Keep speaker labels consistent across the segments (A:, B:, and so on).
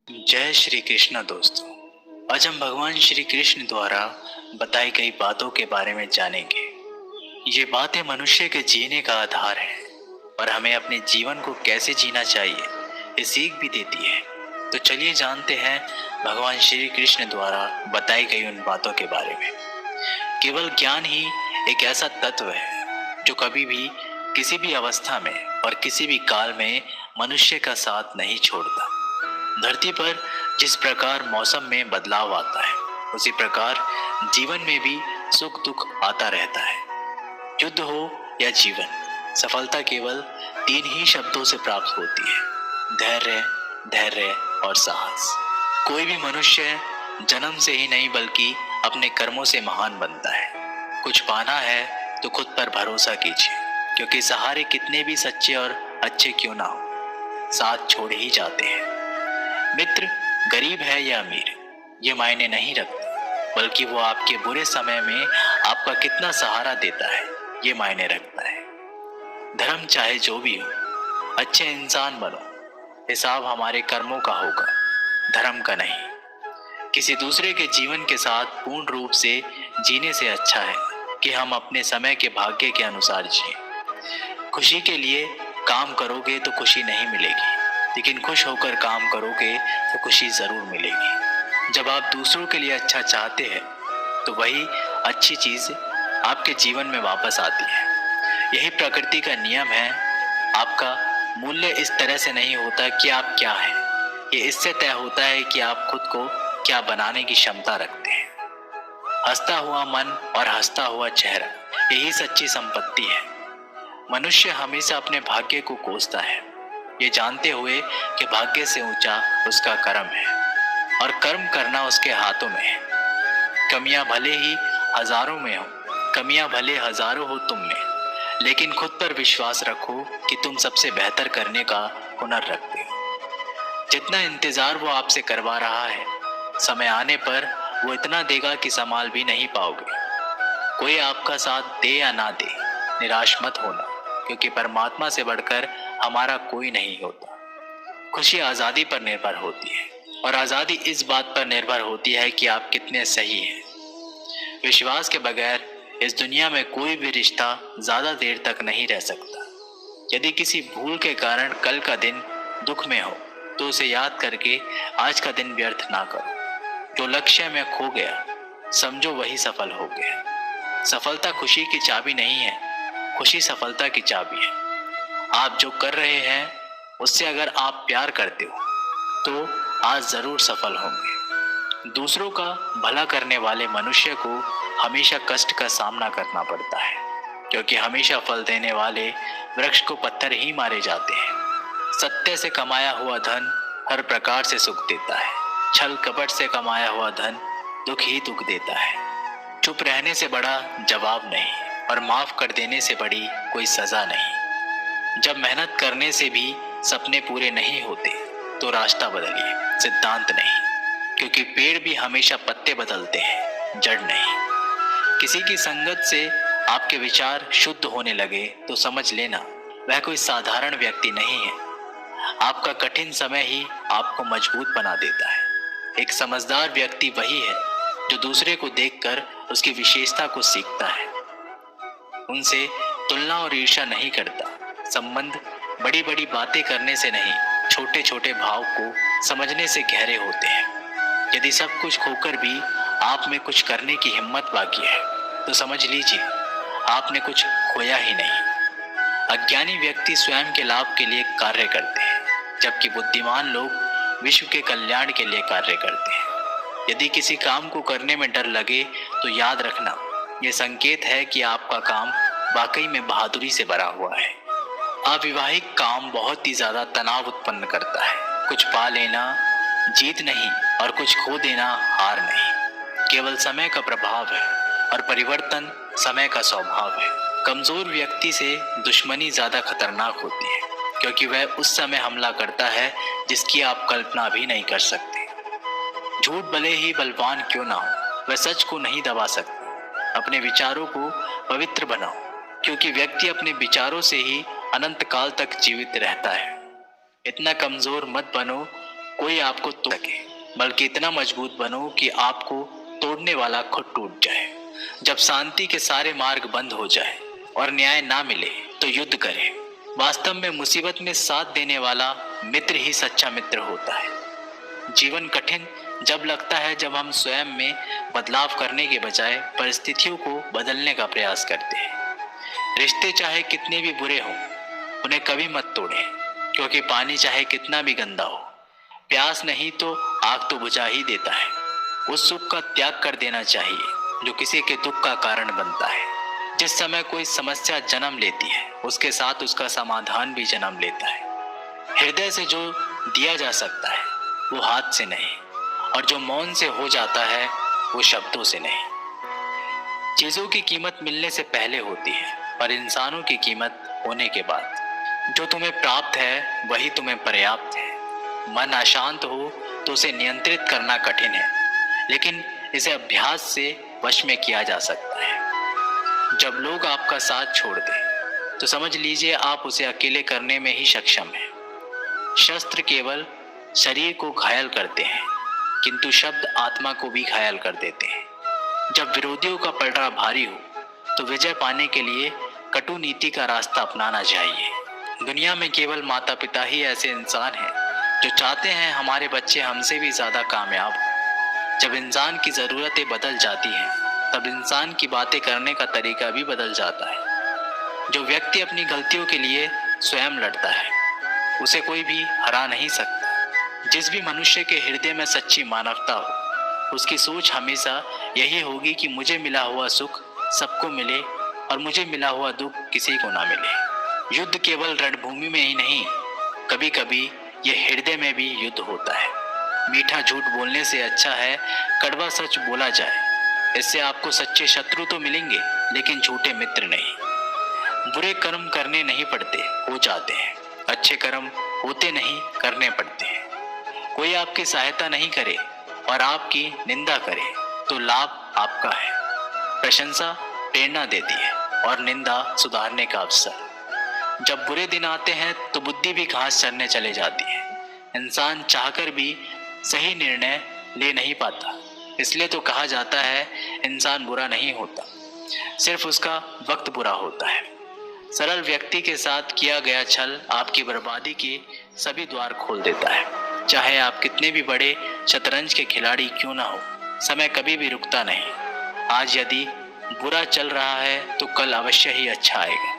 A: जय श्री कृष्ण दोस्तों। आज हम भगवान श्री कृष्ण द्वारा बताई गई बातों के बारे में जानेंगे। ये बातें मनुष्य के जीने का आधार है और हमें अपने जीवन को कैसे जीना चाहिए ये सीख भी देती है। तो चलिए जानते हैं भगवान श्री कृष्ण द्वारा बताई गई उन बातों के बारे में। केवल ज्ञान ही एक ऐसा तत्व है जो कभी भी किसी भी अवस्था में और किसी भी काल में मनुष्य का साथ नहीं छोड़ता। धरती पर जिस प्रकार मौसम में बदलाव आता है उसी प्रकार जीवन में भी सुख दुख आता रहता है। युद्ध हो या जीवन, सफलता केवल तीन ही शब्दों से प्राप्त होती है: धैर्य, धैर्य और साहस। कोई भी मनुष्य जन्म से ही नहीं बल्कि अपने कर्मों से महान बनता है। कुछ पाना है तो खुद पर भरोसा कीजिए, क्योंकि सहारे कितने भी सच्चे और अच्छे क्यों ना हो, साथ छोड़ ही जाते हैं। मित्र गरीब है या अमीर ये मायने नहीं रखता, बल्कि वो आपके बुरे समय में आपका कितना सहारा देता है ये मायने रखता है। धर्म चाहे जो भी हो, अच्छे इंसान बनो, हिसाब हमारे कर्मों का होगा, धर्म का नहीं। किसी दूसरे के जीवन के साथ पूर्ण रूप से जीने से अच्छा है कि हम अपने समय के भाग्य के अनुसार जिए। खुशी के लिए काम करोगे तो खुशी नहीं मिलेगी, लेकिन खुश होकर काम करोगे तो खुशी जरूर मिलेगी। जब आप दूसरों के लिए अच्छा चाहते हैं तो वही अच्छी चीज आपके जीवन में वापस आती है। यही प्रकृति का नियम है। आपका मूल्य इस तरह से नहीं होता कि आप क्या हैं, ये इससे तय होता है कि आप खुद को क्या बनाने की क्षमता रखते हैं। हंसता हुआ मन और हंसता हुआ चेहरा, यही सच्ची संपत्ति है। मनुष्य हमेशा अपने भाग्य को कोसता है, ये जानते हुए कि भाग्य से ऊंचा उसका कर्म है और कर्म करना उसके हाथों में है। कमियां भले ही हजारों में हो, कमियां भले हजारों हो तुम में, लेकिन खुद पर विश्वास रखो कि तुम सबसे बेहतर करने का हुनर रखते हो। जितना इंतजार वो आपसे करवा रहा है, समय आने पर वो इतना देगा कि संभाल भी नहीं पाओगे। कोई आपका साथ दे या ना दे, निराश मत होना, क्योंकि परमात्मा से बढ़कर हमारा कोई नहीं होता। खुशी आजादी पर निर्भर होती है और आजादी इस बात पर निर्भर होती है कि आप कितने सही हैं। विश्वास के बगैर इस दुनिया में कोई भी रिश्ता ज्यादा देर तक नहीं रह सकता। यदि किसी भूल के कारण कल का दिन दुख में हो तो उसे याद करके आज का दिन व्यर्थ ना करो। जो लक्ष्य में खो गया समझो वही सफल हो गया। सफलता खुशी की चाबी नहीं है, खुशी सफलता की चाबी है। आप जो कर रहे हैं उससे अगर आप प्यार करते हो तो आज जरूर सफल होंगे। दूसरों का भला करने वाले मनुष्य को हमेशा कष्ट का सामना करना पड़ता है, क्योंकि हमेशा फल देने वाले वृक्ष को पत्थर ही मारे जाते हैं। सत्य से कमाया हुआ धन हर प्रकार से सुख देता है, छल कपट से कमाया हुआ धन दुख ही दुख देता है। चुप रहने से बड़ा जवाब नहीं और माफ कर देने से बड़ी कोई सजा नहीं। जब मेहनत करने से भी सपने पूरे नहीं होते तो रास्ता बदलिए, सिद्धांत नहीं, क्योंकि पेड़ भी हमेशा पत्ते बदलते हैं, जड़ नहीं। किसी की संगत से आपके विचार शुद्ध होने लगे तो समझ लेना वह कोई साधारण व्यक्ति नहीं है। आपका कठिन समय ही आपको मजबूत बना देता है। एक समझदार व्यक्ति वही है जो दूसरे को देखकर उसकी विशेषता को सीखता है, उनसे तुलना और ईर्ष्या नहीं करता। संबंध बड़ी बड़ी बातें करने से नहीं, छोटे छोटे भाव को समझने से गहरे होते हैं। यदि सब कुछ खोकर भी आप में कुछ करने की हिम्मत बाकी है तो समझ लीजिए आपने कुछ खोया ही नहीं। अज्ञानी व्यक्ति स्वयं के लाभ के लिए कार्य करते हैं, जबकि बुद्धिमान लोग विश्व के कल्याण के लिए कार्य करते हैं। यदि किसी काम को करने में डर लगे तो याद रखना यह संकेत है कि आपका काम वाकई में बहादुरी से भरा हुआ है। अविवाहिक काम बहुत ही ज्यादा तनाव उत्पन्न करता है। कुछ पा लेना जीत नहीं और कुछ खो देना हार नहीं, केवल समय का प्रभाव है और परिवर्तन समय का स्वभाव है। कमजोर व्यक्ति से दुश्मनी ज्यादा खतरनाक होती है, क्योंकि वह उस समय हमला करता है जिसकी आप कल्पना भी नहीं कर सकते। झूठ भले ही बलवान क्यों ना हो, वह सच को नहीं दबा सकता। अपने विचारों को पवित्र बनाओ, क्योंकि व्यक्ति अपने विचारों से ही अनंत काल तक जीवित रहता है। इतना कमजोर मत बनो कोई आपको तोड़ सके, बल्कि इतना मजबूत बनो कि आपको तोड़ने वाला खुद टूट जाए। जब शांति के सारे मार्ग बंद हो जाए और न्याय ना मिले तो युद्ध करें। वास्तव में मुसीबत में साथ देने वाला मित्र ही सच्चा मित्र होता है। जीवन कठिन जब लगता है जब हम स्वयं में बदलाव करने के बजाय परिस्थितियों को बदलने का प्रयास करते हैं। रिश्ते चाहे कितने भी बुरे हों, उन्हें कभी मत तोड़ें, क्योंकि पानी चाहे कितना भी गंदा हो, प्यास नहीं तो आग तो बुझा ही देता है। उस सुख का त्याग कर देना चाहिए जो किसी के दुख का कारण बनता है। जिस समय कोई समस्या जन्म लेती है, उसके साथ उसका समाधान भी जन्म लेता है। हृदय से जो दिया जा सकता है वो हाथ से नहीं, और जो मौन से हो जाता है वो शब्दों से नहीं। चीजों की कीमत मिलने से पहले होती है, पर इंसानों की कीमत होने के बाद। जो तुम्हें प्राप्त है वही तुम्हें पर्याप्त है। मन अशांत हो तो उसे नियंत्रित करना कठिन है, लेकिन इसे अभ्यास से वश में किया जा सकता है। जब लोग आपका साथ छोड़ दें तो समझ लीजिए आप उसे अकेले करने में ही सक्षम हैं। शस्त्र केवल शरीर को घायल करते हैं, किंतु शब्द आत्मा को भी घायल कर देते हैं। जब विरोधियों का पलड़ा भारी हो तो विजय पाने के लिए कटु नीति का रास्ता अपनाना चाहिए। दुनिया में केवल माता पिता ही ऐसे इंसान हैं जो चाहते हैं हमारे बच्चे हमसे भी ज्यादा कामयाब हो। जब इंसान की जरूरतें बदल जाती हैं तब इंसान की बातें करने का तरीका भी बदल जाता है। जो व्यक्ति अपनी गलतियों के लिए स्वयं लड़ता है उसे कोई भी हरा नहीं सकता। जिस भी मनुष्य के हृदय में सच्ची मानवता हो, उसकी सोच हमेशा यही होगी कि मुझे मिला हुआ सुख सबको मिले और मुझे मिला हुआ दुख किसी को ना मिले। युद्ध केवल रणभूमि में ही नहीं, कभी कभी यह हृदय में भी युद्ध होता है। मीठा झूठ बोलने से अच्छा है कड़वा सच बोला जाए। इससे आपको सच्चे शत्रु तो मिलेंगे, लेकिन झूठे मित्र नहीं। बुरे कर्म करने नहीं पड़ते, हो जाते हैं। अच्छे कर्म होते नहीं, करने पड़ते हैं। कोई आपकी सहायता नहीं करे और आपकी निंदा करे तो लाभ आपका है। प्रशंसा प्रेरणा देती है और निंदा सुधारने का अवसर। जब बुरे दिन आते हैं तो बुद्धि भी घास चरने चले जाती है। इंसान चाहकर भी सही निर्णय ले नहीं पाता। इसलिए तो कहा जाता है इंसान बुरा नहीं होता, सिर्फ उसका वक्त बुरा होता है। सरल व्यक्ति के साथ किया गया छल आपकी बर्बादी के सभी द्वार खोल देता है। चाहे आप कितने भी बड़े शतरंज के खिलाड़ी क्यों ना हो, समय कभी भी रुकता नहीं। आज यदि बुरा चल रहा है तो कल अवश्य ही अच्छा आएगा।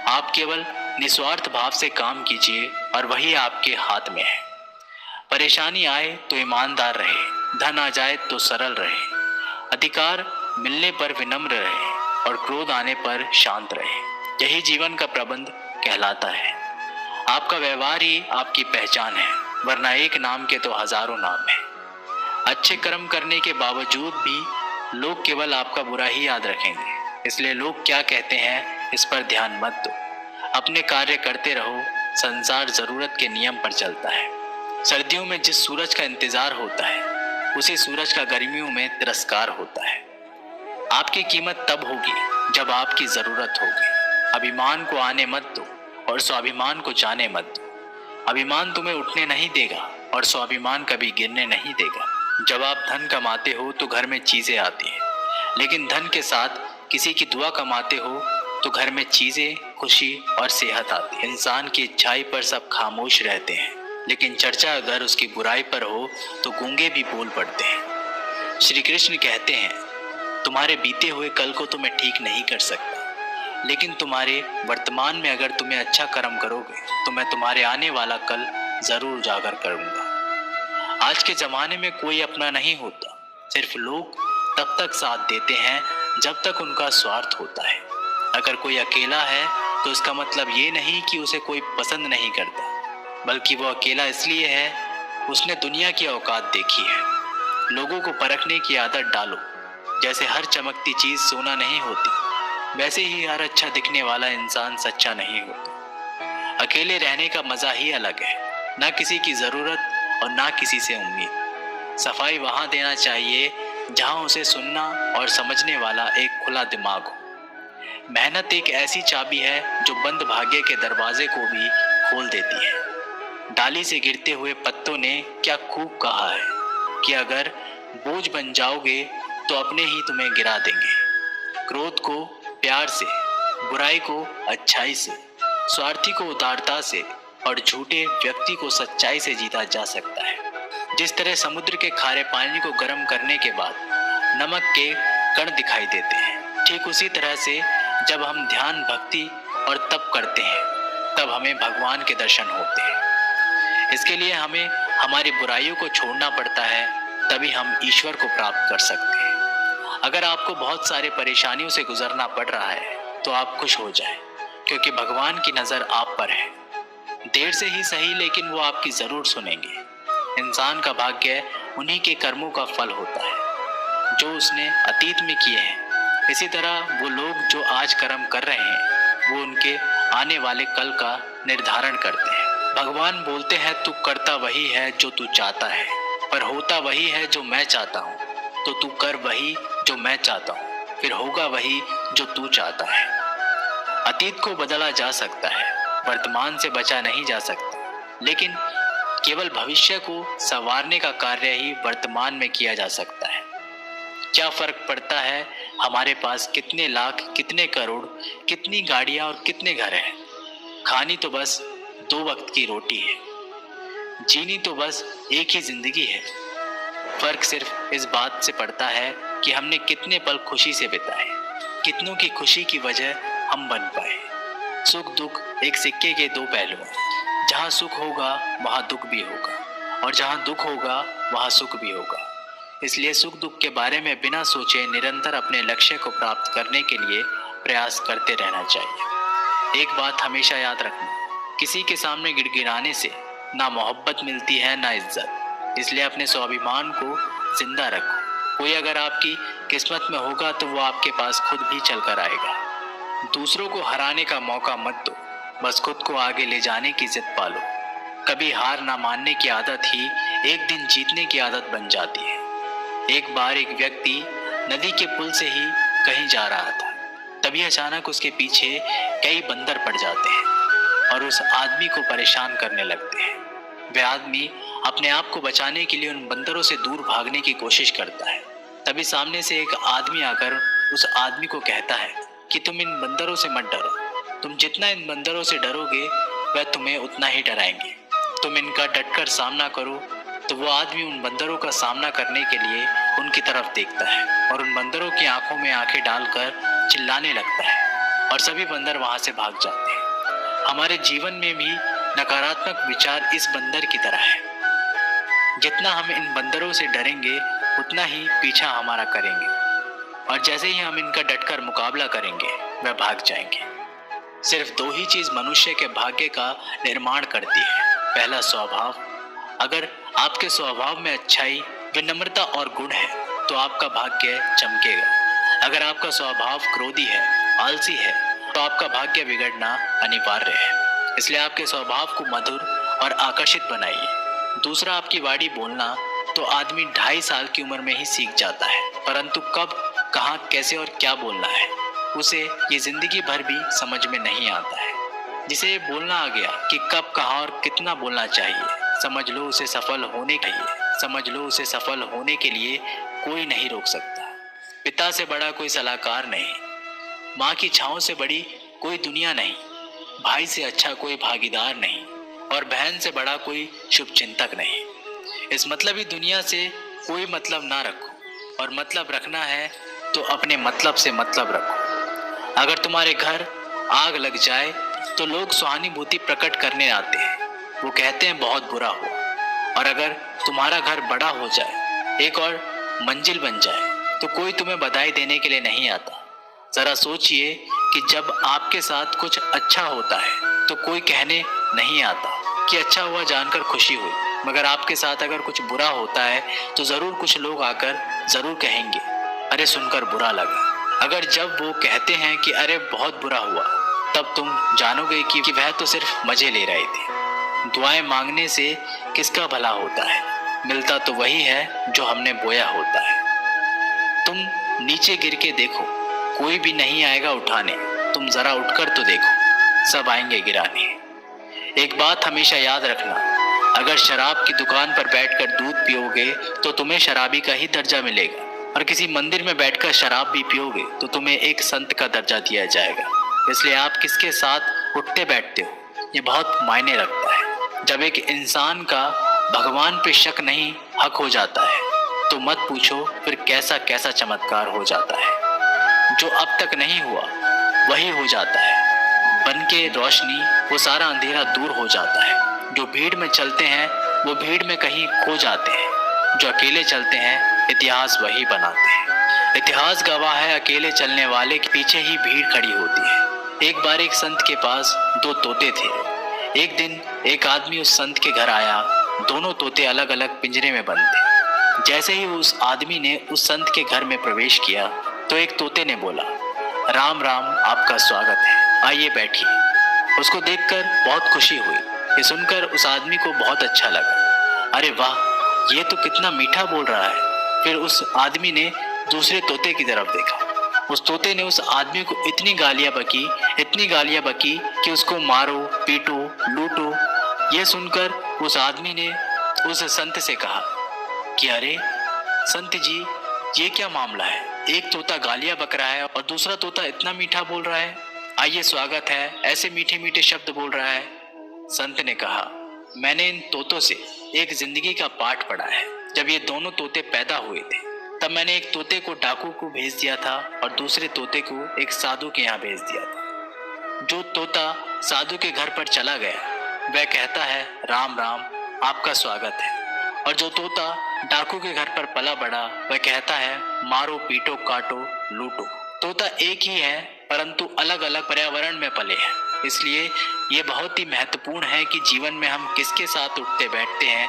A: आप केवल निस्वार्थ भाव से काम कीजिए और वही आपके हाथ में है। परेशानी आए तो ईमानदार रहे, धन आ जाए तो सरल रहे, अधिकार मिलने पर विनम्र रहे और क्रोध आने पर शांत रहे। यही जीवन का प्रबंध कहलाता है। आपका व्यवहार ही आपकी पहचान है, वरना एक नाम के तो हजारों नाम है। अच्छे कर्म करने के बावजूद भी लोग केवल आपका बुरा ही याद रखेंगे। इसलिए लोग क्या कहते हैं इस पर ध्यान मत दो। अपने कार्य करते रहो। संसार जरूरत के नियम पर चलता है। सर्दियों में जिस सूरज का इंतजार होता है उसी सूरज का गर्मियों में तिरस्कार होता है। आपकी कीमत तब होगी जब आपकी जरूरत होगी। अभिमान को आने मत दो और स्वाभिमान को जाने मत दो। अभिमान तुम्हें उठने नहीं देगा और स्वाभिमान कभी गिरने नहीं देगा। जब आप धन कमाते हो तो घर में चीजें आती हैं, लेकिन धन के साथ किसी की दुआ कमाते हो तो घर में चीजें, खुशी और सेहत आती है। इंसान की अच्छाई पर सब खामोश रहते हैं, लेकिन चर्चा अगर उसकी बुराई पर हो तो गूंगे भी बोल पड़ते हैं। श्री कृष्ण कहते हैं, तुम्हारे बीते हुए कल को तो मैं ठीक नहीं कर सकता, लेकिन तुम्हारे वर्तमान में अगर तुम्हें अच्छा कर्म करोगे तो मैं तुम्हारे आने वाला कल जरूर उजागर करूंगा। आज के जमाने में कोई अपना नहीं होता, सिर्फ लोग तब तक साथ देते हैं जब तक उनका स्वार्थ होता है। अगर कोई अकेला है तो इसका मतलब ये नहीं कि उसे कोई पसंद नहीं करता, बल्कि वो अकेला इसलिए है उसने दुनिया की औकात देखी है। लोगों को परखने की आदत डालो। जैसे हर चमकती चीज सोना नहीं होती, वैसे ही हर अच्छा दिखने वाला इंसान सच्चा नहीं होता। अकेले रहने का मजा ही अलग है, ना किसी की जरूरत और ना किसी से उम्मीद। सफाई वहां देना चाहिए जहां उसे सुनना और समझने वाला एक खुला दिमाग हो। मेहनत एक ऐसी चाबी है जो बंद भाग्य के दरवाजे को भी खोल देती है। डाली से गिरते हुए पत्तों ने क्या खूब कहा है कि अगर बोझ बन जाओगे तो अपने ही तुम्हें गिरा देंगे। क्रोध को प्यार से, बुराई को अच्छाई से, स्वार्थी को उदारता से और झूठे व्यक्ति को सच्चाई से जीता जा सकता है। जिस तरह समुद्र के खारे पानी को गर्म करने के बाद नमक के कण दिखाई देते हैं, ठीक उसी तरह से जब हम ध्यान, भक्ति और तप करते हैं तब हमें भगवान के दर्शन होते हैं। इसके लिए हमें हमारी बुराइयों को छोड़ना पड़ता है, तभी हम ईश्वर को प्राप्त कर सकते हैं। अगर आपको बहुत सारे परेशानियों से गुजरना पड़ रहा है तो आप खुश हो जाएं, क्योंकि भगवान की नजर आप पर है। देर से ही सही, लेकिन वो आपकी जरूर सुनेंगे। इंसान का भाग्य उन्हीं के कर्मों का फल होता है जो उसने अतीत में किए हैं। इसी तरह वो लोग जो आज कर्म कर रहे हैं वो उनके आने वाले कल का निर्धारण करते हैं। भगवान बोलते हैं तू करता वही है जो तू चाहता है, पर होता वही है जो मैं चाहता हूँ। तो तू कर वही जो मैं चाहता हूँ, फिर होगा वही जो तू चाहता है। अतीत को बदला जा सकता है, वर्तमान से बचा नहीं जा सकता, लेकिन केवल भविष्य को संवारने का कार्य ही वर्तमान में किया जा सकता है। क्या फर्क पड़ता है हमारे पास कितने लाख, कितने करोड़, कितनी गाड़ियां और कितने घर हैं। खानी तो बस 2 वक्त की रोटी है, जीनी तो बस एक ही जिंदगी है। फर्क सिर्फ इस बात से पड़ता है कि हमने कितने पल खुशी से बिताए, कितनों की खुशी की वजह हम बन पाए। सुख दुख एक सिक्के के 2 पहलू हैं। जहाँ सुख होगा वहाँ दुख भी होगा, और जहाँ दुख होगा वहाँ सुख भी होगा। इसलिए सुख दुख के बारे में बिना सोचे निरंतर अपने लक्ष्य को प्राप्त करने के लिए प्रयास करते रहना चाहिए। एक बात हमेशा याद रखना, किसी के सामने गिड़गिड़ाने से ना मोहब्बत मिलती है ना इज्जत। इसलिए अपने स्वाभिमान को जिंदा रखो। कोई अगर आपकी किस्मत में होगा तो वो आपके पास खुद भी चल कर आएगा। दूसरों को हराने का मौका मत दो, बस खुद को आगे ले जाने की जिद पालो। कभी हार ना मानने की आदत ही एक दिन जीतने की आदत बन जाती है। एक बार एक व्यक्ति नदी के पुल से ही कहीं जा रहा था, तभी अचानक उसके पीछे कई बंदर पड़ जाते हैं और उस आदमी को परेशान करने लगते हैं। वह आदमी अपने आप को बचाने के लिए उन बंदरों से दूर भागने की कोशिश करता है। तभी सामने से एक आदमी आकर उस आदमी को कहता है कि तुम इन बंदरों से मत डरो, तुम जितना इन बंदरों से डरोगे वह तुम्हें उतना ही डराएंगे। तुम इनका डटकर सामना करो। तो वो आदमी उन बंदरों का सामना करने के लिए उनकी तरफ देखता है और उन बंदरों की आंखों में आंखें डालकर चिल्लाने लगता है और सभी बंदर वहां से भाग जाते हैं। हमारे जीवन में भी नकारात्मक विचार इस बंदर की तरह है। जितना हम इन बंदरों से डरेंगे उतना ही पीछा हमारा करेंगे, और जैसे ही हम इनका डटकर मुकाबला करेंगे वह भाग जाएंगे। सिर्फ 2 ही चीज मनुष्य के भाग्य का निर्माण करती है। पहला, स्वभाव। अगर आपके स्वभाव में अच्छाई, विनम्रता और गुण है तो आपका भाग्य चमकेगा। अगर आपका स्वभाव क्रोधी है, आलसी है, तो आपका भाग्य बिगड़ना अनिवार्य है। इसलिए आपके स्वभाव को मधुर और आकर्षित बनाइए। दूसरा, आपकी वाणी बोलना तो आदमी 2.5 साल की उम्र में ही सीख जाता है, परंतु कब, कहाँ, कैसे और क्या बोलना है उसे ये जिंदगी भर भी समझ में नहीं आता है। जिसे ये बोलना आ गया कि कब, कहाँ और कितना बोलना चाहिए, समझ लो उसे सफल होने के लिए कोई नहीं रोक सकता। पिता से बड़ा कोई सलाहकार नहीं, माँ की छांव से बड़ी कोई दुनिया नहीं, भाई से अच्छा कोई भागीदार नहीं, और बहन से बड़ा कोई शुभचिंतक नहीं। इस मतलबी दुनिया से कोई मतलब ना रखो, और मतलब रखना है तो अपने मतलब से मतलब रखो। अगर तुम्हारे घर आग लग जाए तो लोग सहानुभूति प्रकट करने आते हैं, वो कहते हैं बहुत बुरा हुआ। और अगर तुम्हारा घर बड़ा हो जाए, एक और मंजिल बन जाए, तो कोई तुम्हें बधाई देने के लिए नहीं आता। जरा सोचिए कि जब आपके साथ कुछ अच्छा होता है तो कोई कहने नहीं आता कि अच्छा हुआ जानकर खुशी हुई, मगर आपके साथ अगर कुछ बुरा होता है तो जरूर कुछ लोग आकर जरूर कहेंगे अरे सुनकर बुरा लगा। अगर जब वो कहते हैं कि अरे बहुत बुरा हुआ, तब तुम जानोगे कि वह तो सिर्फ मजे ले रहे थे। दुआएं मांगने से किसका भला होता है, मिलता तो वही है जो हमने बोया होता है। तुम नीचे गिर के देखो, कोई भी नहीं आएगा उठाने, तुम जरा उठकर तो देखो, सब आएंगे गिराने। एक बात हमेशा याद रखना, अगर शराब की दुकान पर बैठकर दूध पियोगे तो तुम्हें शराबी का ही दर्जा मिलेगा, और किसी मंदिर में बैठकर शराब भी पियोगे तो तुम्हें एक संत का दर्जा दिया जाएगा। इसलिए आप किसके साथ उठते बैठते हो ये बहुत मायने रखता है। जब एक इंसान का भगवान पे शक नहीं हक हो जाता है तो मत पूछो फिर कैसा कैसा चमत्कार हो जाता है। जो अब तक नहीं हुआ वही हो जाता है। बन के रोशनी वो सारा अंधेरा दूर हो जाता है। जो भीड़ में चलते हैं वो भीड़ में कहीं खो जाते हैं। जो अकेले चलते हैं इतिहास वही बनाते हैं। इतिहास गवाह है अकेले चलने वाले के पीछे ही भीड़ खड़ी होती है। एक बार एक संत के पास 2 तोते थे। एक दिन एक आदमी उस संत के घर आया। दोनों तोते अलग अलग पिंजरे में बंद थे। जैसे ही उस आदमी ने उस संत के घर में प्रवेश किया तो एक तोते ने बोला, राम राम, आपका स्वागत है, आइए बैठिए। उसको देखकर बहुत खुशी हुई। ये सुनकर उस आदमी को बहुत अच्छा लगा। अरे वाह, ये तो कितना मीठा बोल रहा है। फिर उस आदमी ने दूसरे तोते की तरफ देखा। उस तोते ने उस आदमी को इतनी गालियां बकी कि उसको मारो, पीटो, लूटो। ये सुनकर उस आदमी ने उस संत से कहा कि अरे संत जी, ये क्या मामला है? एक तोता गालियां बक रहा है और दूसरा तोता इतना मीठा बोल रहा है। आइए स्वागत है, ऐसे मीठे मीठे शब्द बोल रहा है। संत ने कहा, मैंने इन तोतों से एक जिंदगी का पाठ पढ़ा है। जब ये दोनों तोते पैदा हुए थे तब मैंने एक तोते को डाकू को भेज दिया था और दूसरे तोते को एक साधु के यहाँ भेज दिया था। जो तोता साधु के घर पर चला गया वह कहता है, राम राम, आपका स्वागत है। और जो तोता डाकू के घर पर पला बड़ा वह कहता है, मारो, पीटो, काटो, लूटो। तोता एक ही है परंतु अलग अलग पर्यावरण में पले हैं। इसलिए ये बहुत ही महत्वपूर्ण है कि जीवन में हम किसके साथ उठते बैठते हैं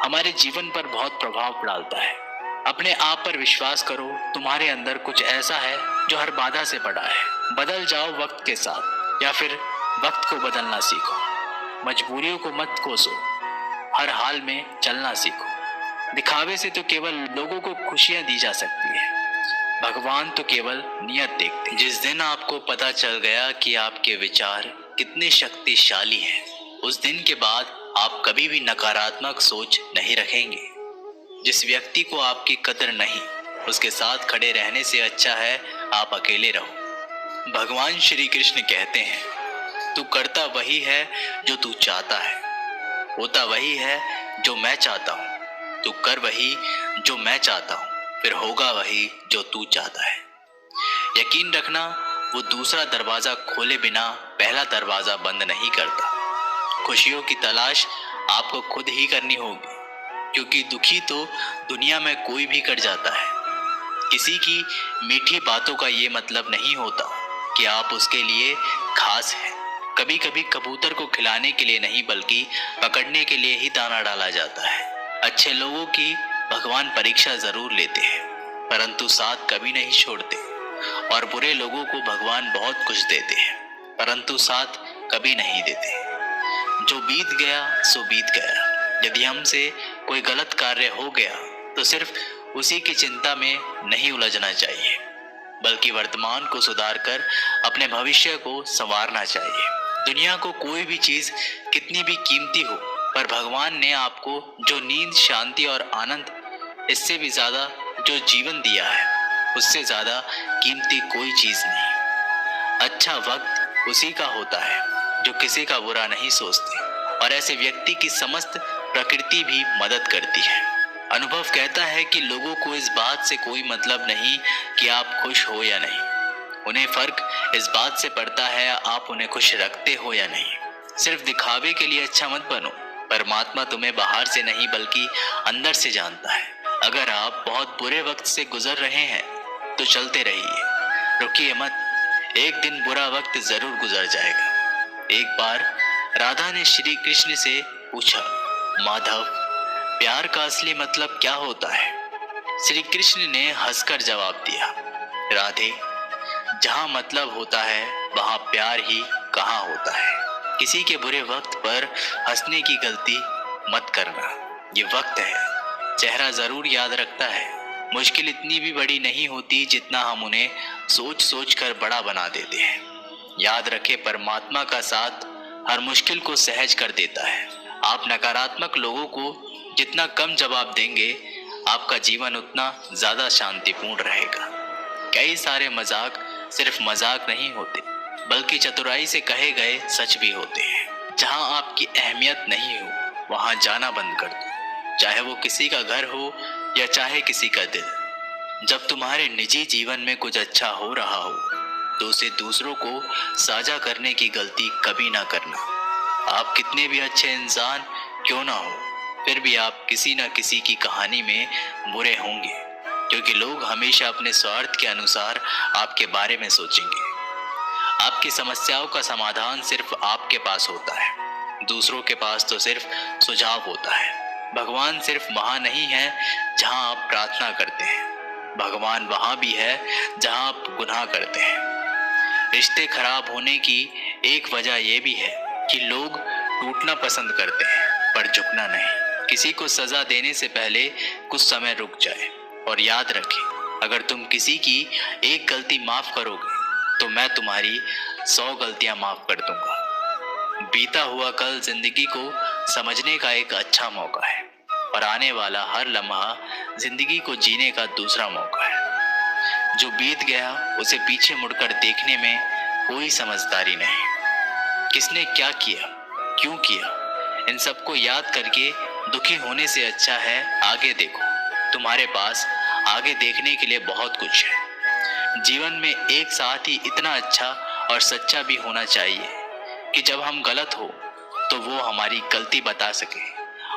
A: हमारे जीवन पर बहुत प्रभाव डालता है। अपने आप पर विश्वास करो, तुम्हारे अंदर कुछ ऐसा है जो हर बाधा से बड़ा है। बदल जाओ वक्त के साथ या फिर वक्त को बदलना सीखो। मजबूरियों को मत कोसो, हर हाल में चलना सीखो। दिखावे से तो केवल लोगों को खुशियां दी जा सकती है, भगवान तो केवल नियत देखते हैं। जिस दिन आपको पता चल गया कि आपके विचार कितने शक्तिशाली हैं, उस दिन के बाद आप कभी भी नकारात्मक सोच नहीं रखेंगे। जिस व्यक्ति को आपकी कदर नहीं, उसके साथ खड़े रहने से अच्छा है आप अकेले रहो। भगवान श्री कृष्ण कहते हैं, तू करता वही है जो तू चाहता है, होता वही है जो मैं चाहता हूँ। तू कर वही जो मैं चाहता हूँ, फिर होगा वही जो तू चाहता है। यकीन रखना, वो दूसरा दरवाजा खोले बिना पहला दरवाजा बंद नहीं करता। खुशियों की तलाश आपको खुद ही करनी होगी, क्योंकि दुखी तो दुनिया में कोई भी कर जाता है। किसी की मीठी बातों का ये मतलब नहीं होता कि आप उसके लिए खास हैं। कभी कभी कबूतर को खिलाने के लिए नहीं बल्कि पकड़ने के लिए ही दाना डाला जाता है। अच्छे लोगों की भगवान परीक्षा जरूर लेते हैं परंतु साथ कभी नहीं छोड़ते, और बुरे लोगों को भगवान बहुत कुछ देते हैं परंतु साथ कभी नहीं देते। जो बीत गया सो बीत गया। यदि हमसे कोई गलत कार्य हो गया तो सिर्फ उसी की चिंता में नहीं उलझना चाहिए, बल्कि वर्तमान को सुधार कर अपने भविष्य को संवारना चाहिए। दुनिया को कोई भी चीज कितनी भी कीमती हो, पर भगवान ने आपको जो नींद, शांति और आनंद, इससे भी ज्यादा जो जीवन दिया है, उससे ज्यादा कीमती कोई चीज नहीं। अच्छा वक्त उसी का होता है जो किसी का बुरा नहीं सोचते, और ऐसे व्यक्ति की समस्त प्रकृति भी मदद करती है। अनुभव कहता है कि लोगों को इस बात से कोई मतलब नहीं कि आप खुश हो या नहीं, उन्हें फर्क इस बात से पड़ता है आप उन्हें खुश रखते हो या नहीं। सिर्फ दिखावे के लिए अच्छा मत बनो, परमात्मा तुम्हें बाहर से नहीं बल्कि अंदर से जानता है। अगर आप बहुत बुरे वक्त से गुजर रहे हैं तो चलते रहिए, रुकिए मत, एक दिन बुरा वक्त जरूर गुजर जाएगा। एक बार राधा ने श्री कृष्ण से पूछा, माधव, प्यार का असली मतलब क्या होता है? श्री कृष्ण ने हंसकर जवाब दिया, राधे, जहां मतलब होता है वहां प्यार ही कहाँ होता है। किसी के बुरे वक्त पर हंसने की गलती मत करना। ये वक्त है, चेहरा जरूर याद रखता है। मुश्किल इतनी भी बड़ी नहीं होती जितना हम उन्हें सोच सोच कर बड़ा बना देते हैं। याद रखे, परमात्मा का साथ हर मुश्किल को सहज कर देता है। आप नकारात्मक लोगों को जितना कम जवाब देंगे, आपका जीवन उतना ज्यादा शांतिपूर्ण रहेगा। कई सारे मजाक सिर्फ मजाक नहीं होते, बल्कि चतुराई से कहे गए सच भी होते हैं। जहां आपकी अहमियत नहीं हो, वहां जाना बंद कर दो, चाहे वो किसी का घर हो या चाहे किसी का दिल। जब तुम्हारे निजी जीवन में कुछ अच्छा हो रहा हो, तो उसे दूसरों को साझा करने की गलती कभी ना करना। आप कितने भी अच्छे इंसान क्यों ना हो, फिर भी आप किसी न किसी की कहानी में बुरे होंगे, क्योंकि लोग हमेशा अपने स्वार्थ के अनुसार आपके बारे में सोचेंगे। आपकी समस्याओं का समाधान सिर्फ आपके पास होता है, दूसरों के पास तो सिर्फ सुझाव होता है। भगवान सिर्फ वहां नहीं है जहां आप प्रार्थना करते हैं, भगवान वहां भी है जहां आप गुनाह करते हैं। रिश्ते खराब होने की एक वजह यह भी है कि लोग टूटना पसंद करते हैं, पर झुकना नहीं। किसी को सजा देने से पहले कुछ समय रुक जाए और याद रखें, अगर तुम किसी की एक गलती माफ करोगे तो मैं तुम्हारी 100 गलतियां माफ कर दूंगा। बीता हुआ कल जिंदगी को समझने का एक अच्छा मौका है, और आने वाला हर लम्हा जिंदगी को जीने का दूसरा मौका है। जो बीत गया उसे पीछे मुड़कर देखने में कोई समझदारी नहीं। किसने क्या किया, क्यों किया, इन सबको याद करके दुखी होने से अच्छा है आगे देखो। तुम्हारे पास आगे देखने के लिए बहुत कुछ है। जीवन में एक साथ ही इतना अच्छा और सच्चा भी होना चाहिए कि जब हम गलत हो तो वो हमारी गलती बता सके,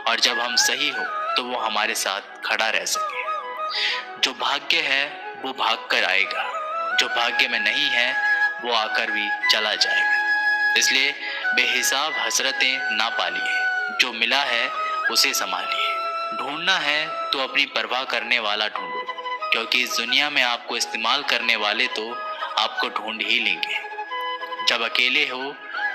A: और जब हम सही हो तो वो हमारे साथ खड़ा रह सके। जो भाग्य है वो भाग कर आएगा, जो भाग्य में नहीं है वो आकर भी चला जाएगा। इसलिए बेहिसाब हसरतें ना पालिए, जो मिला है उसे संभालिए। ढूंढना है तो अपनी परवाह करने वाला ढूंढो, क्योंकि इस दुनिया में आपको इस्तेमाल करने वाले तो आपको ढूंढ ही लेंगे। जब अकेले हो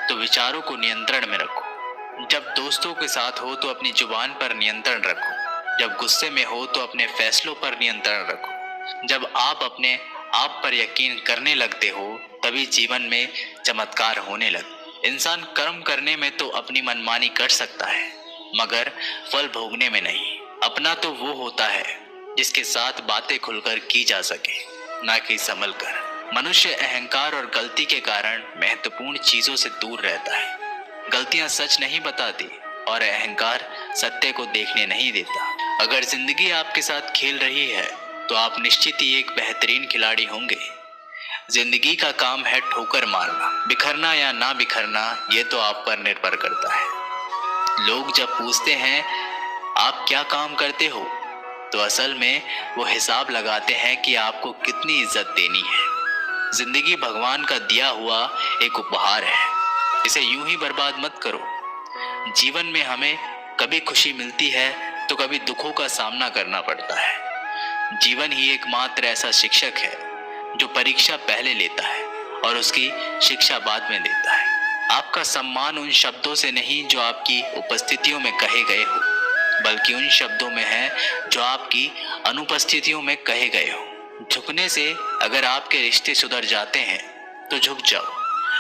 A: तो विचारों को नियंत्रण में रखो, जब दोस्तों के साथ हो तो अपनी जुबान पर नियंत्रण रखो, जब गुस्से में हो तो अपने फैसलों पर नियंत्रण रखो। जब आप अपने आप पर यकीन करने लगते हो तभी जीवन में चमत्कार होने लगे। इंसान कर्म करने में तो अपनी मनमानी कर सकता है, मगर फल भोगने में नहीं। अपना तो वो होता है जिसके साथ बातें खुलकर की जा सके, ना कि संभल कर। मनुष्य अहंकार और गलती के कारण महत्वपूर्ण चीजों से दूर रहता है। गलतियां सच नहीं बताती और अहंकार सत्य को देखने नहीं देता। अगर जिंदगी आपके साथ खेल रही है तो आप निश्चित ही एक बेहतरीन खिलाड़ी होंगे। जिंदगी का काम है ठोकर मारना, बिखरना या ना बिखरना ये तो आप पर निर्भर करता है। लोग जब पूछते हैं आप क्या काम करते हो, तो असल में वो हिसाब लगाते हैं कि आपको कितनी इज्जत देनी है। जिंदगी भगवान का दिया हुआ एक उपहार है, इसे यूं ही बर्बाद मत करो। जीवन में हमें कभी खुशी मिलती है तो कभी दुखों का सामना करना पड़ता है। जीवन ही एकमात्र ऐसा शिक्षक है जो परीक्षा पहले लेता है और उसकी शिक्षा बाद में देता है। आपका सम्मान उन शब्दों से नहीं जो आपकी उपस्थितियों में कहे गए हो, बल्कि उन शब्दों में है जो आपकी अनुपस्थितियों में कहे गए हो। झुकने से अगर आपके रिश्ते सुधर जाते हैं तो झुक जाओ,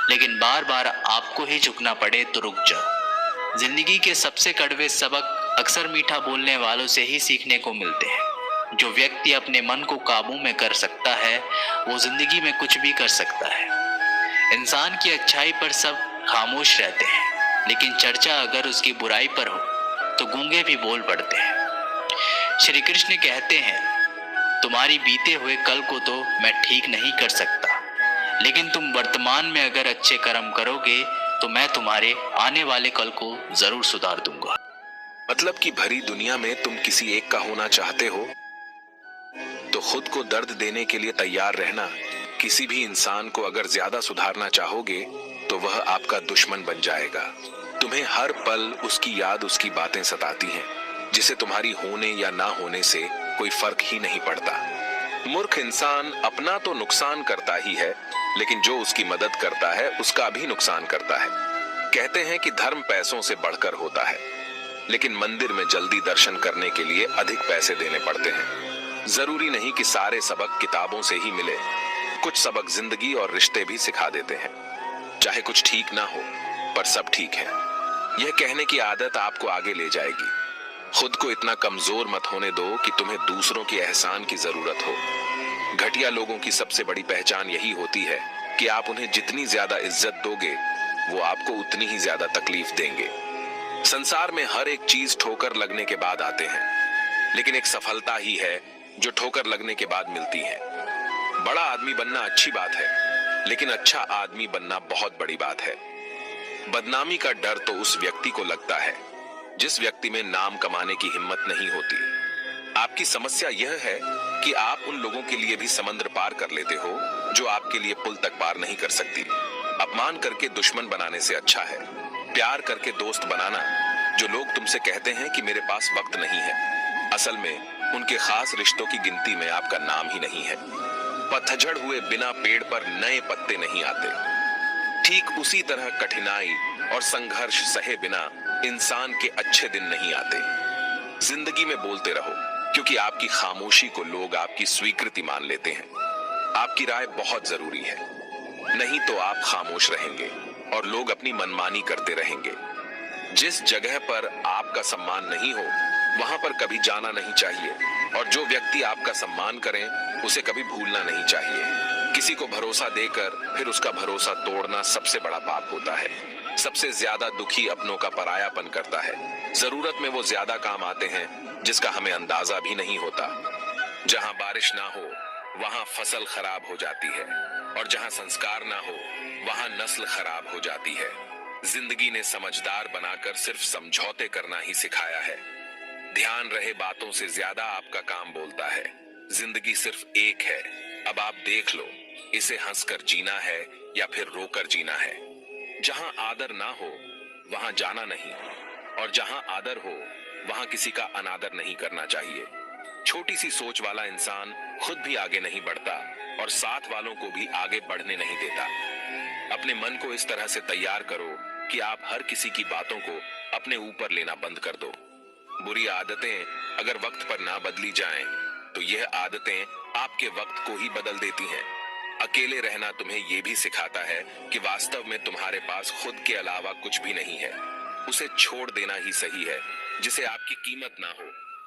A: लेकिन बार बार आपको ही झुकना पड़े तो रुक जाओ। जिंदगी के सबसे कड़वे सबक अक्सर मीठा बोलने वालों से ही सीखने को मिलते हैं। जो व्यक्ति अपने मन को काबू में कर सकता है वो जिंदगी में कुछ भी कर सकता है। इंसान की अच्छाई पर सब खामोश रहते हैं, लेकिन चर्चा अगर उसकी बुराई पर हो तो गूंगे भी बोल पड़ते हैं। श्री कृष्ण कहते हैं तुम्हारी बीते हुए कल को तो मैं ठीक नहीं कर सकता, लेकिन तुम वर्तमान में अगर अच्छे कर्म करोगे तो मैं तुम्हारे आने वाले कल को जरूर सुधार दूंगा।
B: मतलब कि भरी दुनिया में तुम किसी एक का होना चाहते हो तो खुद को दर्द देने के लिए तैयार रहना। किसी भी इंसान को अगर ज्यादा सुधारना चाहोगे तो वह आपका दुश्मन बन जाएगा। तुम्हें हर पल उसकी याद, उसकी बातें सताती हैं, जिसे तुम्हारी होने या ना होने से कोई फर्क ही नहीं पड़ता। मूर्ख इंसान अपना तो नुकसान करता ही है, लेकिन जो उसकी मदद करता है उसका भी नुकसान करता है। कहते हैं कि धर्म पैसों से बढ़कर होता है, लेकिन मंदिर में जल्दी दर्शन करने के लिए अधिक पैसे देने पड़ते हैं। जरूरी नहीं कि सारे सबक किताबों से ही मिले, कुछ सबक जिंदगी और रिश्ते भी सिखा देते हैं। चाहे कुछ ठीक ना हो पर सब ठीक है। यह कहने की आदत आपको आगे ले जाएगी। खुद को इतना कमजोर मत होने दो कि तुम्हें दूसरों के एहसान की जरूरत हो। घटिया लोगों की सबसे बड़ी पहचान यही होती है कि आप उन्हें जितनी ज्यादा इज्जत दोगे, वो आपको उतनी ही ज्यादा तकलीफ देंगे। संसार में हर एक चीज ठोकर लगने के बाद आते हैं, लेकिन एक सफलता ही है जो ठोकर लगने के बाद मिलती है। बड़ा आदमी बनना अच्छी बात है, लेकिन अच्छा आदमी बनना बहुत बड़ी बात है। बदनामी का डर तो उस व्यक्ति को लगता है जिस व्यक्ति में नाम कमाने की हिम्मत नहीं होती। आपकी समस्या यह है कि आप उन लोगों के लिए भी समंदर पार कर लेते हो जो आपके लिए पुल तक पार नहीं कर सकती। अपमान करके दुश्मन बनाने से अच्छा है प्यार करके दोस्त बनाना। जो लोग तुमसे कहते हैं कि मेरे पास वक्त नहीं है, असल में उनके खास रिश्तों की गिनती में आपका नाम ही नहीं है। पतझड़ हुए बिना पेड़ पर नए पत्ते नहीं आते। ठीक उसी तरह कठिनाई और संघर्ष सहे बिना इंसान के अच्छे दिन नहीं आते। जिंदगी में बोलते रहो, क्योंकि आपकी खामोशी को लोग आपकी स्वीकृति मान लेते हैं। आपकी राय बहुत जरूरी है, नहीं तो आप खामोश रहेंगे और लोग अपनी मनमानी करते रहेंगे। जिस जगह पर आपका सम्मान नहीं हो, वहां पर कभी जाना नहीं चाहिए, और जो व्यक्ति आपका सम्मान करें उसे कभी भूलना नहीं चाहिए। किसी को भरोसा देकर फिर उसका भरोसा तोड़ना सबसे बड़ा पाप होता है। सबसे ज्यादा दुखी अपनों का परायापन करता है। जरूरत में वो ज्यादा काम आते हैं जिसका हमें अंदाजा भी नहीं होता। जहां बारिश ना हो वहां फसल खराब हो जाती है, और जहां संस्कार ना हो वहां नस्ल खराब हो जाती है। जिंदगी ने समझदार बनाकर सिर्फ समझौते करना ही सिखाया है। ध्यान रहे, बातों से ज्यादा आपका काम बोलता है। जिंदगी सिर्फ एक है, अब आप देख लो, इसे हंसकर जीना है या फिर रोकर जीना है। जहां आदर ना हो वहां जाना नहीं, और जहां आदर हो वहां किसी का अनादर नहीं करना चाहिए। छोटी सी सोच वाला इंसान खुद भी आगे नहीं बढ़ता और साथ वालों को भी आगे बढ़ने नहीं देता। अपने मन को इस तरह से तैयार करो कि आप हर किसी की बातों को अपने ऊपर लेना बंद कर दो। बुरी आदतें अगर वक्त पर ना बदली जाएं, तो यह आदतें आपके वक्त को ही बदल देती हैं। अकेले रहना तुम्हें यह भी सिखाता है कि वास्तव में तुम्हारे पास खुद के अलावा कुछ भी नहीं है। उसे छोड़ देना ही सही है। जिसे आपकी कीमत ना हो,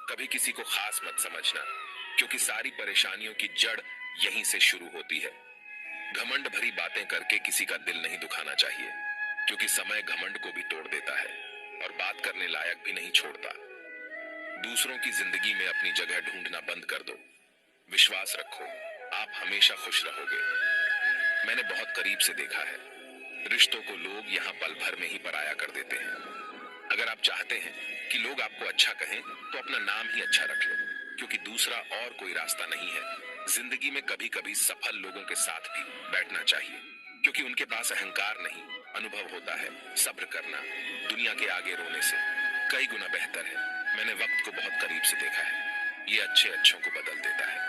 B: कभी किसी को खास मत समझना, क्योंकि सारी परेशानियों की जड़ यहीं से शुरू होती है। घमंड भरी बातें करके किसी का दिल नहीं दुखाना चाहिए, क्योंकि समय घमंड को भी तोड़ देता है और बात करने लायक भी नहीं छोड़ता। दूसरों की जिंदगी में अपनी जगह ढूंढना बंद कर दो। विश्वास रखो, आप हमेशा खुश रहोगे। मैंने बहुत करीब से देखा है, रिश्तों को लोग यहाँ पल भर में ही पराया कर देते हैं। अगर आप चाहते हैं कि लोग आपको अच्छा कहें, तो अपना नाम ही अच्छा रख लो, क्योंकि दूसरा और कोई रास्ता नहीं है। जिंदगी में कभी कभी सफल लोगों के साथ भी बैठना चाहिए, क्योंकि उनके पास अहंकार नहीं, अनुभव होता है। सब्र करना दुनिया के आगे रोने से कई गुना बेहतर है। मैंने वक्त को बहुत करीब से देखा है, ये अच्छे अच्छों को बदल देता है।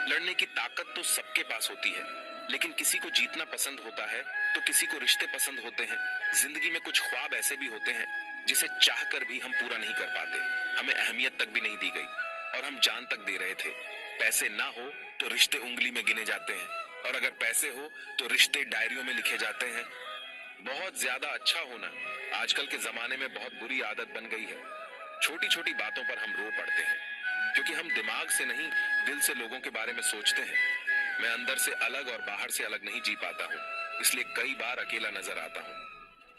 B: लड़ने की ताकत तो सबके पास होती है, लेकिन किसी को जीतना पसंद होता है तो किसी को रिश्ते पसंद होते हैं। जिंदगी में कुछ ख्वाब ऐसे भी होते हैं जिसे चाहकर भी हम पूरा नहीं कर पाते। हमें अहमियत तक भी नहीं दी गई और हम जान तक दे रहे थे। पैसे ना हो तो रिश्ते उंगली में गिने जाते हैं, और अगर पैसे हो तो रिश्ते डायरियों में लिखे जाते हैं। बहुत ज्यादा अच्छा होना आजकल के जमाने में बहुत बुरी आदत बन गई है। छोटी छोटी बातों पर हम रो पड़ते हैं, क्योंकि हम दिमाग से नहीं दिल से लोगों के बारे में सोचते हैं। मैं अंदर से अलग और बाहर से अलग नहीं जी पाता हूँ, इसलिए कई बार अकेला नजर आता हूँ।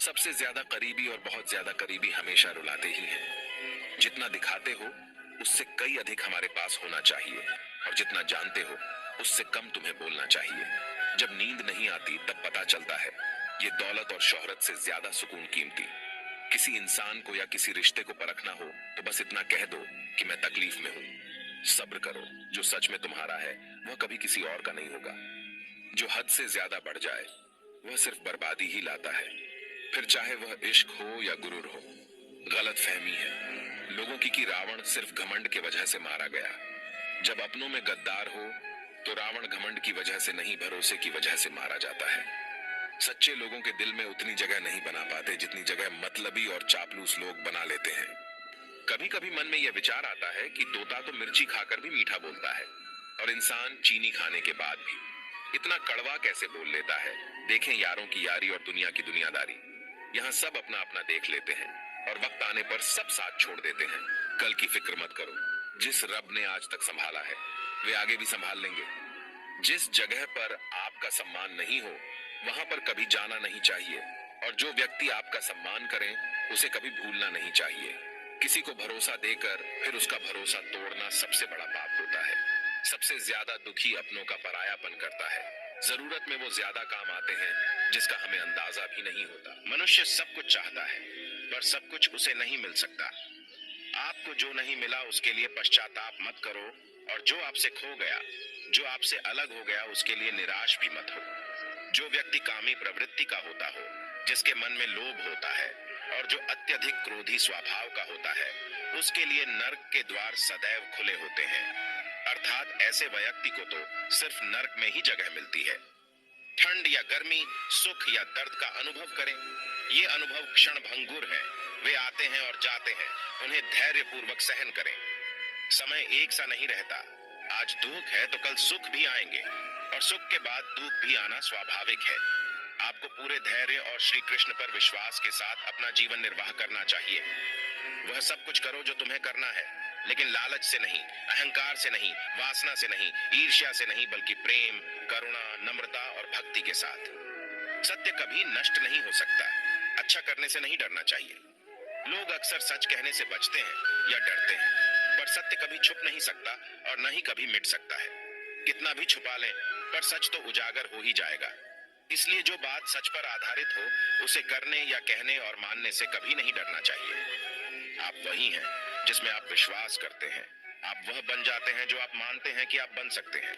B: सबसे ज्यादा करीबी और बहुत ज्यादा करीबी हमेशा रुलाते ही हैं। जितना दिखाते हो उससे कई अधिक हमारे पास होना चाहिए, और जितना जानते हो उससे कम तुम्हें बोलना चाहिए। जब नींद नहीं आती तब पता चलता है ये दौलत और शोहरत से ज्यादा सुकून कीमती। किसी इंसान को या किसी रिश्ते को परखना हो तो बस इतना कह दो कि मैं तकलीफ में हूं। सब्र करो, जो सच में तुम्हारा है वह कभी किसी और का नहीं होगा। जो हद से ज्यादा बढ़ जाए वह सिर्फ बर्बादी ही लाता है, फिर चाहे वह इश्क हो या गुरूर हो। गलत फहमी है लोगों की कि रावण सिर्फ घमंड के वजह से मारा गया। जब अपनों में गद्दार हो तो रावण घमंड की वजह से नहीं, भरोसे की वजह से मारा जाता है। सच्चे लोगों के दिल में उतनी जगह नहीं बना पाते जितनी जगह मतलबी और चापलूस लोग बना लेते हैं। कभी कभी मन में यह विचार आता है कि तोता तो मिर्ची खाकर भी मीठा बोलता है, और इंसान चीनी खाने के बाद भी इतना कड़वा कैसे बोल लेता है। देखें यारों की यारी और दुनिया की दुनियादारी। यहाँ सब अपना अपना देख लेते हैं और वक्त आने पर सब साथ छोड़ देते हैं। कल की फिक्र मत करो, जिस रब ने आज तक संभाला है वे आगे भी संभाल लेंगे। जिस जगह पर आपका सम्मान नहीं हो वहां पर कभी जाना नहीं चाहिए, और जो व्यक्ति आपका सम्मान करे उसे कभी भूलना नहीं चाहिए। किसी को भरोसा देकर फिर उसका भरोसा तोड़ना सबसे बड़ा पाप होता है। सबसे ज्यादा दुखी अपनों का परायापन करता है। जरूरत में वो ज्यादा काम आते हैं जिसका हमें अंदाजा भी नहीं होता। मनुष्य सब कुछ चाहता है पर सब कुछ उसे नहीं मिल सकता। आपको जो नहीं मिला उसके लिए पश्चाताप मत करो, और जो आपसे खो गया, जो आपसे अलग हो गया, उसके लिए निराश भी मत हो। जो व्यक्ति कामी प्रवृत्ति का होता हो, जिसके मन में लोभ होता है और जो अत्यधिक क्रोधी स्वभाव का होता है, उसके लिए नरक के द्वार सदैव खुले होते हैं। अर्थात ऐसे व्यक्ति को तो सिर्फ नरक में ही जगह मिलती है। ठंड या गर्मी, सुख या दर्द का अनुभव करें। ये अनुभव क्षण भंगुर है, वे आते हैं और जाते हैं, उन्हें धैर्य पूर्वक सहन करें। समय एक सा नहीं रहता। आज दुख है तो कल सुख भी आएंगे, और सुख के बाद दुख भी आना स्वाभाविक है। आपको पूरे धैर्य और श्री कृष्ण पर विश्वास के साथ अपना जीवन निर्वाह करना चाहिए। वह सब कुछ करो जो तुम्हें करना है, लेकिन लालच से नहीं, अहंकार से नहीं, वासना से नहीं, ईर्ष्या से नहीं, बल्कि प्रेम, करुणा, नम्रता और भक्ति के साथ। सत्य कभी नष्ट नहीं हो सकता। अच्छा करने से नहीं डरना चाहिए। लोग अक्सर सच कहने से बचते हैं या डरते हैं, पर सत्य कभी छुप नहीं सकता और न ही कभी मिट सकता है। कितना भी छुपा लें पर सच तो उजागर हो ही जाएगा। इसलिए जो बात सच पर आधारित हो उसे करने या कहने और मानने से कभी नहीं डरना चाहिए। आप वही हैं जिसमें आप विश्वास करते हैं। आप वह बन जाते हैं जो आप मानते हैं कि आप बन सकते हैं।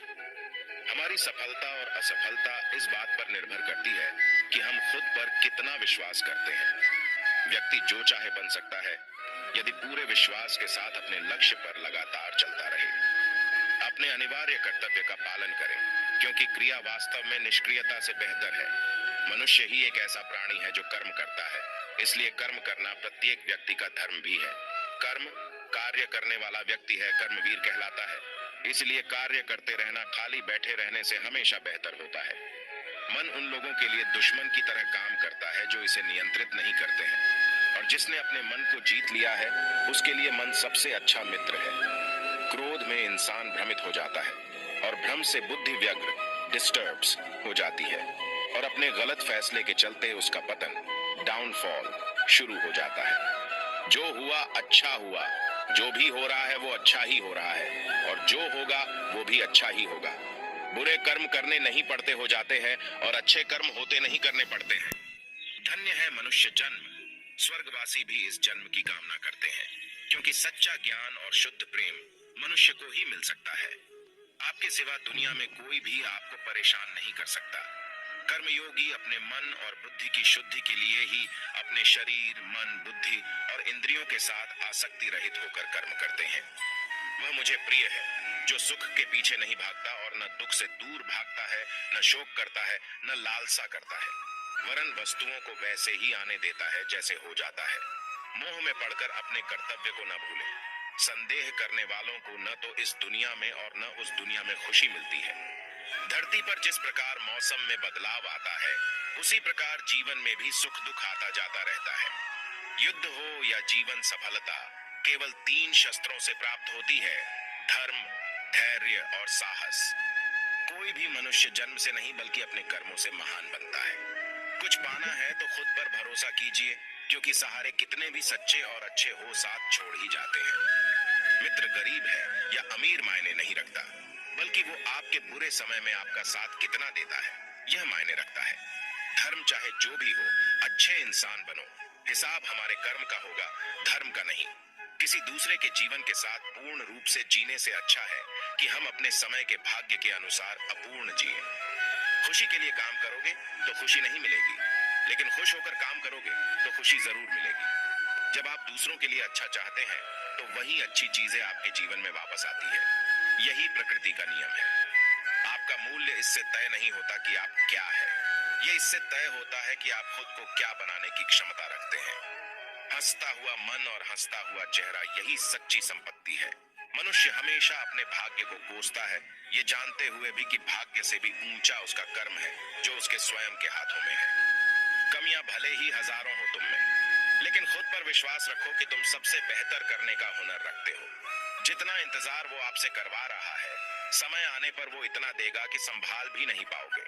B: हमारी सफलता और असफलता इस बात पर निर्भर करती है कि हम खुद पर कितना विश्वास करते हैं। व्यक्ति जो चाहे बन सकता है यदि पूरे विश्वास के साथ अपने लक्ष्य पर लगातार चलता रहे। अपने अनिवार्य कर्तव्य का पालन करें, क्योंकि क्रिया वास्तव में निष्क्रियता से बेहतर है। मनुष्य ही एक ऐसा प्राणी है जो कर्म करता है, इसलिए कर्म करना प्रत्येक व्यक्ति का धर्म भी है। कर्म कार्य करने वाला व्यक्ति है, कर्मवीर कहलाता है। इसलिए कार्य करते रहना खाली बैठे रहने से हमेशा बेहतर होता है। मन उन लोगों के लिए दुश्मन की तरह काम करता है जो इसे नियंत्रित नहीं करते हैं, और जिसने अपने मन को जीत लिया है उसके लिए मन सबसे अच्छा मित्र है। क्रोध में इंसान भ्रमित हो जाता है, और भ्रम से बुद्धि व्यग्र डिस्टर्ब्स हो जाती है, और अपने गलत फैसले के चलते उसका पतन डाउनफॉल शुरू हो जाता है। जो हुआ अच्छा हुआ, जो भी हो रहा है वो अच्छा ही हो रहा है, और जो होगा वो भी अच्छा ही होगा। बुरे कर्म करने नहीं पड़ते हो जाते हैं, और अच्छे कर्म होते नहीं करने पड़ते हैं। धन्य है मनुष्य जन्म। स्वर्गवासी भी इस जन्म की कामना करते हैं, क्योंकि सच्चा ज्ञान और शुद्ध प्रेम मनुष्य को ही मिल सकता है। आपके सिवा दुनिया में कोई भी आपको परेशान नहीं कर सकता। कर्मयोगी अपने मन और बुद्धि की शुद्धि के लिए ही अपने शरीर, मन, बुद्धि और इंद्रियों के साथ आसक्ति रहित होकर कर्म करते हैं। वह मुझे प्रिय है जो सुख के पीछे नहीं भागता और न दुख से दूर भागता है, न शोक करता है, न लालसा करता है, वरन वस्तुओं को वैसे ही आने देता है जैसे हो जाता है। मोह में पड़कर अपने कर्तव्य को न भूलें। संदेह करने वालों को न तो इस दुनिया में और न उस दुनिया में खुशी मिलती है। धरती पर जिस प्रकार मौसम में बदलाव आता है, उसी प्रकार जीवन में भी सुख दुख आता जाता रहता है। युद्ध हो या जीवन सफलता केवल 3 शस्त्रों से प्राप्त होती है: धर्म, धैर्य और साहस। कोई भी मनुष्य जन्म से नहीं बल्कि अपने कर्मों से महान बनता है। कुछ पाना है तो खुद पर भरोसा कीजिए, क्योंकि सहारे कितने भी सच्चे और अच्छे हो साथ छोड़ ही जाते हैं। मित्र गरीब है या अमीर मायने नहीं रखता, बल्कि वो आपके बुरे समय में आपका साथ कितना देता है यह मायने रखता है। धर्म चाहे जो भी हो, अच्छे इंसान बनो। हिसाब हमारे कर्म का होगा, धर्म का नहीं। किसी दूसरे के जीवन के साथ पूर्ण रूप से जीने से अच्छा है कि हम अपने समय के भाग्य के अनुसार अपूर्ण जिए। खुशी के लिए काम करोगे तो खुशी नहीं मिलेगी, लेकिन खुश होकर काम करोगे तो खुशी जरूर मिलेगी। जब आप दूसरों के लिए अच्छा चाहते हैं तो वही अच्छी चीजें आपके जीवन में वापस आती है। यही प्रकृति का नियम है। आपका मूल्य इससे तय नहीं होता कि आप क्या है, ये इससे तय होता है कि आप खुद को क्या बनाने की क्षमता रखते हैं। हंसता हुआ मन और हंसता हुआ चेहरा, यही सच्ची संपत्ति है। मनुष्य हमेशा अपने भाग्य को कोसता है, ये जानते हुए भी कि भाग्य से भी ऊंचा उसका कर्म है जो उसके स्वयं के हाथों में है। कमियां भले ही हजारों हो तुम में, लेकिन खुद पर विश्वास रखो कि तुम सबसे बेहतर करने का हुनर रखते हो। जितना इंतजार वो आपसे करवा रहा है, समय आने पर वो इतना देगा कि संभाल भी नहीं पाओगे।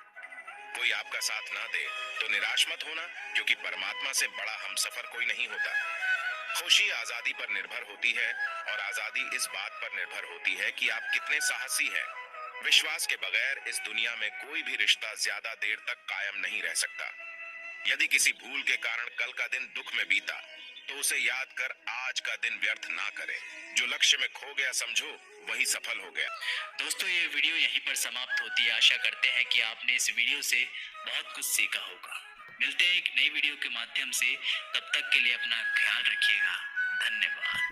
B: कोई आपका साथ ना दे तो निराश मत होना, क्योंकि परमात्मा से बड़ा हमसफर कोई नहीं होता। खुशी आजादी पर निर्भर होती है, और आजादी इस बात पर निर्भर होती है कि आप कितने साहसी हैं। विश्वास के बगैर इस दुनिया में कोई भी रिश्ता ज्यादा देर तक कायम नहीं रह सकता। यदि किसी भूल के कारण कल का दिन दुख में बीता, तो उसे याद कर आज का दिन व्यर्थ ना करे। जो लक्ष्य में खो गया समझो वही सफल हो गया।
A: दोस्तों, ये वीडियो यहीं पर समाप्त होती है। आशा करते हैं कि आपने इस वीडियो से बहुत कुछ सीखा होगा। मिलते हैं एक नई वीडियो के माध्यम से। तब तक के लिए अपना ख्याल रखिएगा। धन्यवाद।